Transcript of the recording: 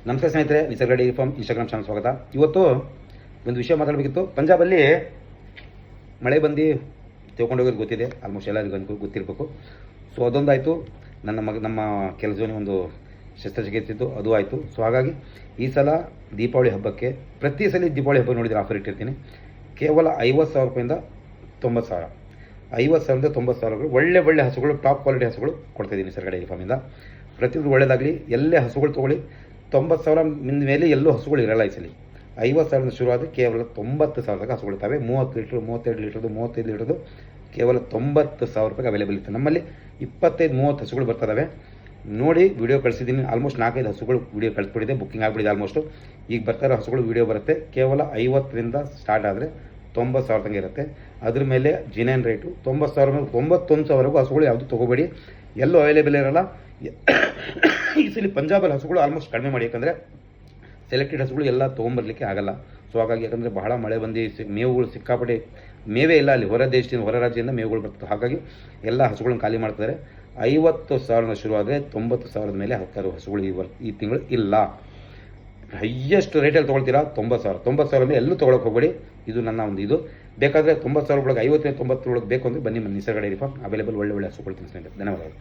ನಮಸ್ಕಾರ ಸ್ನೇಹಿತರೆ, ನಿಸರ್ಗ ಡೈರಿ ಫಾರ್ಮ್ ಇನ್ಸ್ಟಾಗ್ರಾಮ್ ಚಾನಲ್ ಸ್ವಾಗತ. ಇವತ್ತು ಒಂದು ವಿಷಯ ಮಾತಾಡಬೇಕಿತ್ತು. ಪಂಜಾಬಲ್ಲಿ ಮಳೆ ಬಂದು ತಿಳ್ಕೊಂಡೋಗೋದು ಗೊತ್ತಿದೆ, ಆಲ್ಮೋಸ್ಟ್ ಎಲ್ಲರಿಗೂ ಗೊತ್ತಿರಬೇಕು. ಸೊ ಅದೊಂದಾಯಿತು. ನಮ್ಮ ಕೆಲಸವೇ ಒಂದು ಶಸ್ತ್ರಚಿಕಿತ್ಸೆ ಇತ್ತು, ಅದು ಆಯಿತು. ಸೊ ಹಾಗಾಗಿ ಈ ಸಲ ದೀಪಾವಳಿ ಹಬ್ಬಕ್ಕೆ, ಪ್ರತಿ ಸಲ ದೀಪಾವಳಿ ಹಬ್ಬ ನೋಡಿದರೆ ಆಫರ್ ಇಟ್ಟಿರ್ತೀನಿ. ಕೇವಲ 50,000 ರೂಪಾಯಿಂದ 90,000, 50,000ದಿಂದ 90,000 ಒಳ್ಳೆ ಹಸುಗಳು, ಟಾಪ್ ಕ್ವಾಲಿಟಿ ಹಸುಗಳು ಕೊಡ್ತಾಯಿದ್ದೀನಿ ನಿಸರ್ಗ ಡೈರಿ ಫಾರ್ಮಿಂದ. ಪ್ರತಿಯೊಂದು ಒಳ್ಳೆಯದಾಗಲಿ, ಎಲ್ಲೇ ಹಸುಗಳು ತೊಗೊಳ್ಳಿ. 90,000 ಮೇಲೆ ಎಲ್ಲೂ ಹಸುಗಳು ಇರಲ್ಲ. ಈ ಸಲ 50,000 ಶುರುವಾದರೆ ಕೇವಲ 90,000 ಹಸುಗಳಿರ್ತವೆ. 30 ಲೀಟ್ರ್, 32 ಲೀಟ್ರದು, 35 ಲೀಟ್ರದು ಕೇವಲ 90,000 ರೂಪಾಯಿಗೆ ಅವೈಲೇಬಲ್ ಇರುತ್ತೆ. ನಮ್ಮಲ್ಲಿ 25-30 ಹಸುಗಳು ಬರ್ತವೆ. ನೋಡಿ, ವಿಡಿಯೋ ಕಳಿಸಿದ್ದೀನಿ. ಆಲ್ಮೋಸ್ಟ್ 4-5 ಹಸುಗಳು ವಿಡಿಯೋ ಕಳಿಸ್ಬಿಟ್ಟಿದೆ, ಬುಕ್ಕಿಂಗ್ ಆಗಿಬಿಟ್ಟಿದೆ ಆಲ್ಮೋಸ್ಟು. ಈಗ ಬರ್ತಾರೋ ಹಸುಗಳು ವಿಡಿಯೋ ಬರುತ್ತೆ. ಕೇವಲ 50ರಿಂದ ಸ್ಟಾರ್ಟ್ ಆದರೆ 90,000 ತನಕ ಇರುತ್ತೆ. ಅದ್ರ ಮೇಲೆ ಜಿನೇನ್ ರೇಟು 90,000, 91,000ವರೆಗೂ ಹಸುಗಳು ಯಾವುದು ತೊಗೋಬೇಡಿ, ಎಲ್ಲೂ ಅವೈಲೇಬಲ್ ಇರೋಲ್ಲ. ಈ ಸಲ ಪಂಜಾಬಲ್ಲಿ ಹಸುಗಳು ಆಲ್ಮೋಸ್ಟ್ ಕಡಿಮೆ ಮಾಡಿ, ಯಾಕಂದರೆ ಸೆಲೆಕ್ಟೆಡ್ ಹಸುಗಳು ಎಲ್ಲ ತೊಗೊಂಬರ್ಲಿಕ್ಕೆ ಆಗಲ್ಲ. ಸೊ ಹಾಗಾಗಿ, ಯಾಕಂದರೆ ಬಹಳ ಮಳೆ ಬಂದು ಮೇವುಗಳು ಸಿಕ್ಕಾಪಟ್ಟೆ ಮೇವೇ ಇಲ್ಲ ಅಲ್ಲಿ. ಹೊರ ದೇಶದಿಂದ, ಹೊರ ರಾಜ್ಯದಿಂದ ಮೇವುಗಳು ಬರ್ತವೆ. ಹಾಗಾಗಿ ಎಲ್ಲ ಹಸುಗಳನ್ನು ಖಾಲಿ ಮಾಡ್ತಾರೆ. 50,000 ಶುರುವಾದರೆ 90,000 ಮೇಲೆ ಹಸುಗಳು ಈ ತಿಂಗಳು ಇಲ್ಲ. ಹೈಯೆಸ್ಟ್ ರೇಟಲ್ಲಿ ತೊಗೊಳ್ತೀರಾ 90,000 ಮೇಲೆ ಎಲ್ಲೂ ತೊಗೊಳಕ್ಕೆ ಹೋಗಬೇಡಿ. ಇದು ನನ್ನ ಒಂದು ಇದು. ಬೇಕಾದರೆ 90,000 ಒಳಗೆ 50-90 ಒಳಗೆ ಬೇಕು ಅಂದರೆ ಬನ್ನಿ, ನಿಸರ್ಗ ಡೈರಿ ಫಾರ್ಮ್ ಅವೈಲೇಬಲ್. ಒಳ್ಳೆ ಹಸುಗಳು ತಿನ್ನಿಸ್ತಾರೆ. ಧನ್ಯವಾದಗಳು.